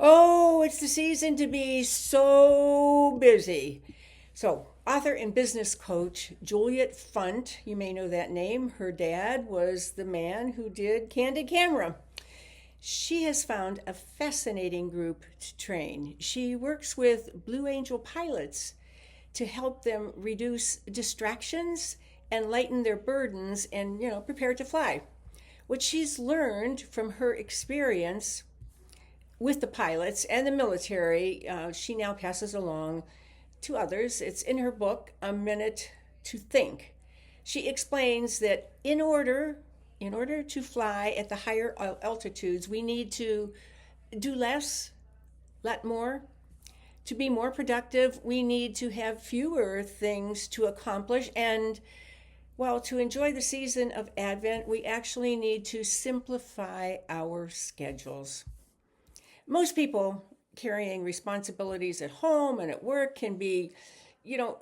Oh, it's the season to be so busy. So, author and business coach Juliet Funt, you may know that name. Her dad was the man who did Candid Camera. She has found a fascinating group to train. She works with Blue Angel pilots to help them reduce distractions and lighten their burdens and, prepare to fly. What she's learned from her experience with the pilots and the military, she now passes along to others. It's in her book, A Minute to Think. She explains that in order to fly at the higher altitudes, we need to do less, let more. To be more productive, we need to have fewer things to accomplish. And well, to enjoy the season of Advent, we actually need to simplify our schedules. Most people carrying responsibilities at home and at work can be, you know,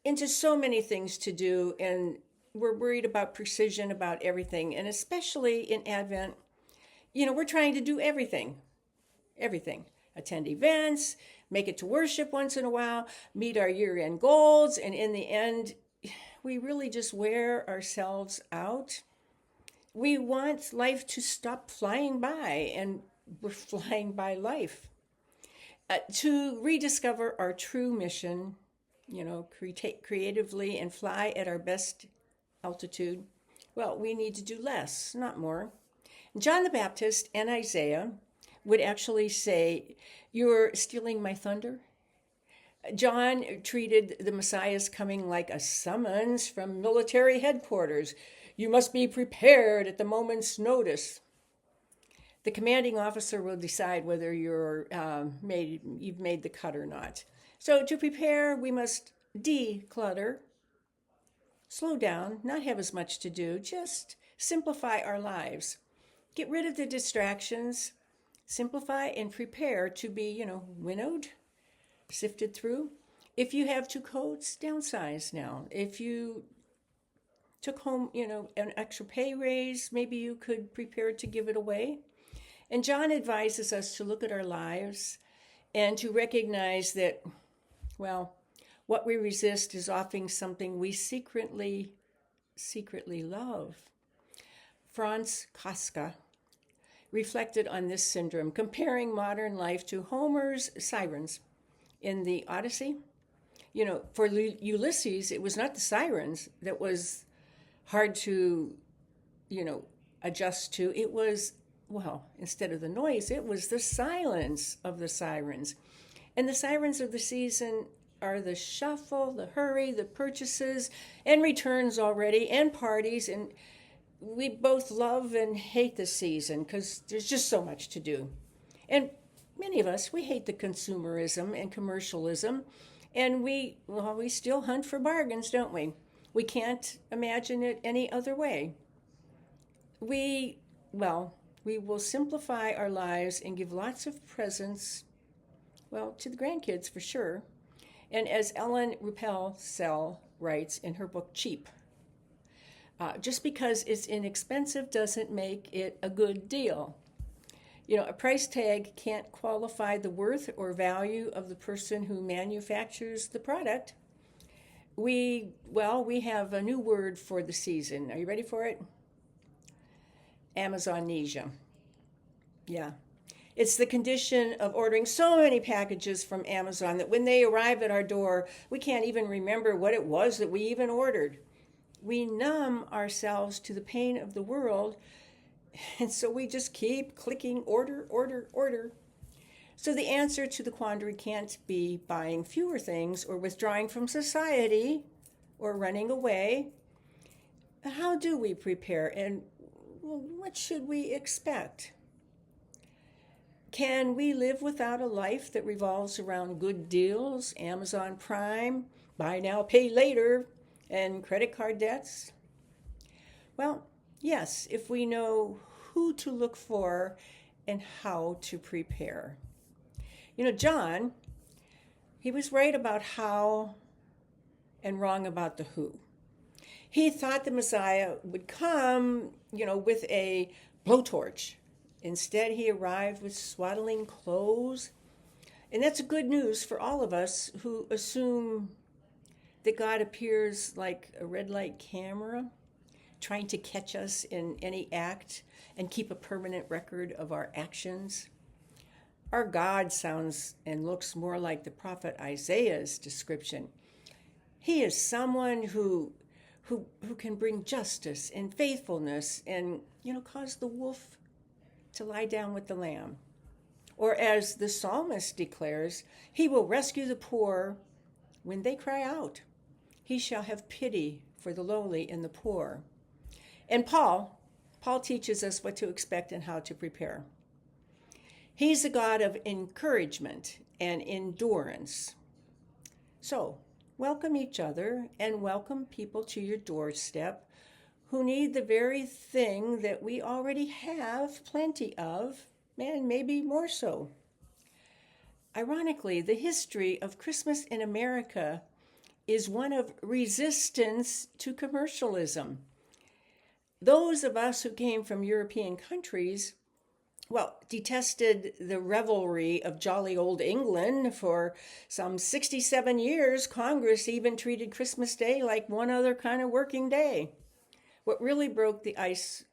into so many things to do, and we're worried about precision about everything. And especially in Advent, we're trying to do everything, everything. Attend events, make it to worship once in a while, meet our year end goals, and in the end, we really just wear ourselves out. We want life to stop flying by, and we're flying by life. To rediscover our true mission, creatively and fly at our best altitude, well, we need to do less, not more. John the Baptist and Isaiah would actually say, "You're stealing my thunder." John treated the Messiah's coming like a summons from military headquarters. You must be prepared at the moment's notice. The commanding officer will decide whether you've made the cut or not. So to prepare, we must declutter, slow down, not have as much to do, just simplify our lives. Get rid of the distractions, simplify and prepare to be, winnowed, sifted through. If you have two coats, downsize now. If you took home, an extra pay raise, maybe you could prepare to give it away. And John advises us to look at our lives and to recognize that, well, what we resist is often something we secretly love. Franz Kafka reflected on this syndrome, comparing modern life to Homer's sirens in the Odyssey. For Ulysses, it was not the sirens that was hard to, adjust to. It was, well, instead of the noise, it was the silence of the sirens. And the sirens of the season are the shuffle, the hurry, the purchases, and returns already, and parties. And we both love and hate the season because there's just so much to do. And many of us, we hate the consumerism and commercialism. And we still hunt for bargains, don't we? We can't imagine it any other way. We, well, we will simplify our lives and give lots of presents, well, to the grandkids for sure. And as Ellen Ruppel writes in her book Cheap, just because it's inexpensive doesn't make it a good deal. A price tag can't qualify the worth or value of the person who manufactures the product. We have a new word for the season. Are you ready for it? Amazonesia. Yeah. It's the condition of ordering so many packages from Amazon that when they arrive at our door, we can't even remember what it was that we even ordered. We numb ourselves to the pain of the world, and so we just keep clicking order, order, order. So the answer to the quandary can't be buying fewer things or withdrawing from society or running away. How do we prepare, and what should we expect? Can we live without a life that revolves around good deals, Amazon Prime, buy now, pay later, and credit card debts? Well, yes, if we know who to look for and how to prepare. John, he was right about how and wrong about the who. He thought the Messiah would come, with a blowtorch Instead, he arrived with swaddling clothes. And that's good news for all of us who assume that God appears like a red light camera, trying to catch us in any act and keep a permanent record of our actions. Our God sounds and looks more like the prophet Isaiah's description. He is someone who can bring justice and faithfulness and, cause the wolf to lie down with the lamb. Or as the psalmist declares, he will rescue the poor when they cry out. He shall have pity for the lowly and the poor. And Paul teaches us what to expect and how to prepare. He's a God of encouragement and endurance. So, welcome each other and welcome people to your doorstep who need the very thing that we already have plenty of, and maybe more so. Ironically, the history of Christmas in America is one of resistance to commercialism. Those of us who came from European countries, detested the revelry of jolly old England. For some 67 years, Congress even treated Christmas Day like one other kind of working day. What really broke the ice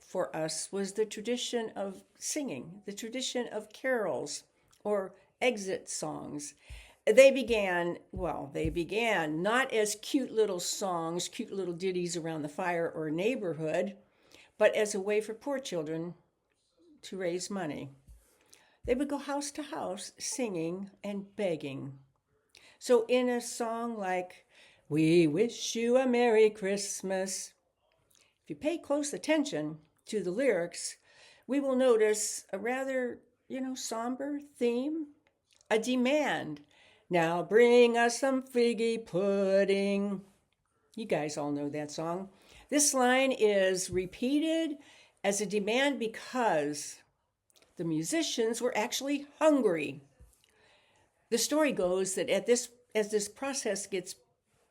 for us was the tradition of singing, the tradition of carols or exit songs. They began not as cute little songs, cute little ditties around the fire or neighborhood, but as a way for poor children to raise money. They would go house to house singing and begging. So in a song like, "We wish you a Merry Christmas," if you pay close attention to the lyrics, we will notice a rather, somber theme, a demand. "Now bring us some figgy pudding." You guys all know that song. This line is repeated as a demand because the musicians were actually hungry. The story goes that as this process gets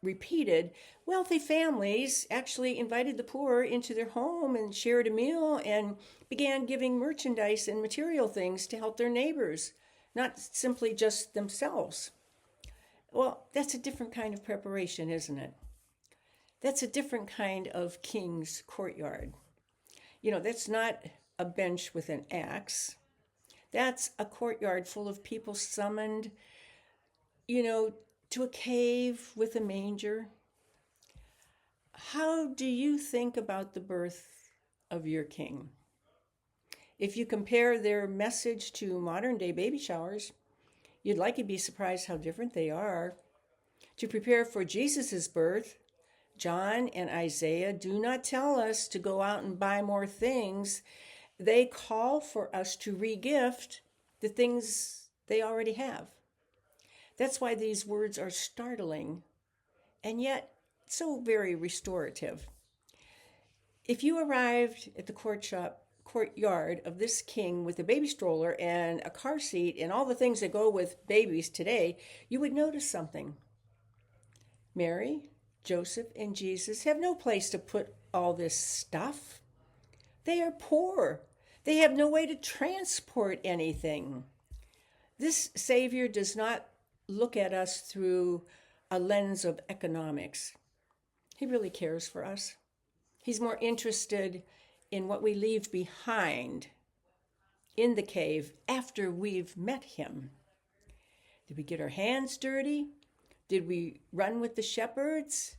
repeated, wealthy families actually invited the poor into their home and shared a meal and began giving merchandise and material things to help their neighbors, not simply just themselves. Well, that's a different kind of preparation, isn't it? That's a different kind of king's courtyard. That's not a bench with an axe. That's a courtyard full of people summoned, to a cave with a manger. How do you think about the birth of your king? If you compare their message to modern day baby showers, you'd likely be surprised how different they are. To prepare for Jesus' birth, John and Isaiah do not tell us to go out and buy more things. They call for us to regift the things they already have. That's why these words are startling and yet so very restorative. If you arrived at the courtyard of this king with a baby stroller and a car seat and all the things that go with babies today, you would notice something. Mary, Joseph, and Jesus have no place to put all this stuff. They are poor. They have no way to transport anything. This Savior does not look at us through a lens of economics. He really cares for us. He's more interested in what we leave behind in the cave after we've met him. Did we get our hands dirty? Did we run with the shepherds?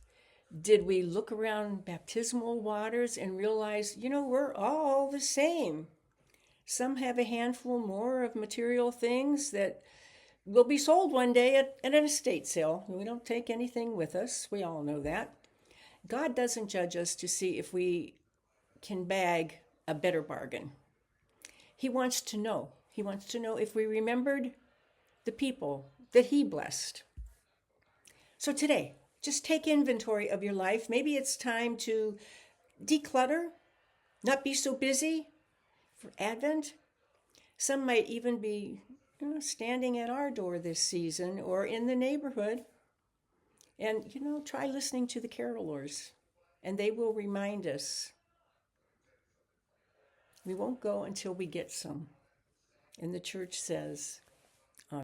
Did we look around baptismal waters and realize, we're all the same? Some have a handful more of material things that will be sold one day at an estate sale. We don't take anything with us. We all know that. God doesn't judge us to see if we can bag a better bargain. He wants to know. He wants to know if we remembered the people that he blessed. So today, just take inventory of your life. Maybe it's time to declutter, not be so busy for Advent. Some might even be standing at our door this season or in the neighborhood. And, try listening to the carolers, and they will remind us We won't go until we get some. And the church says,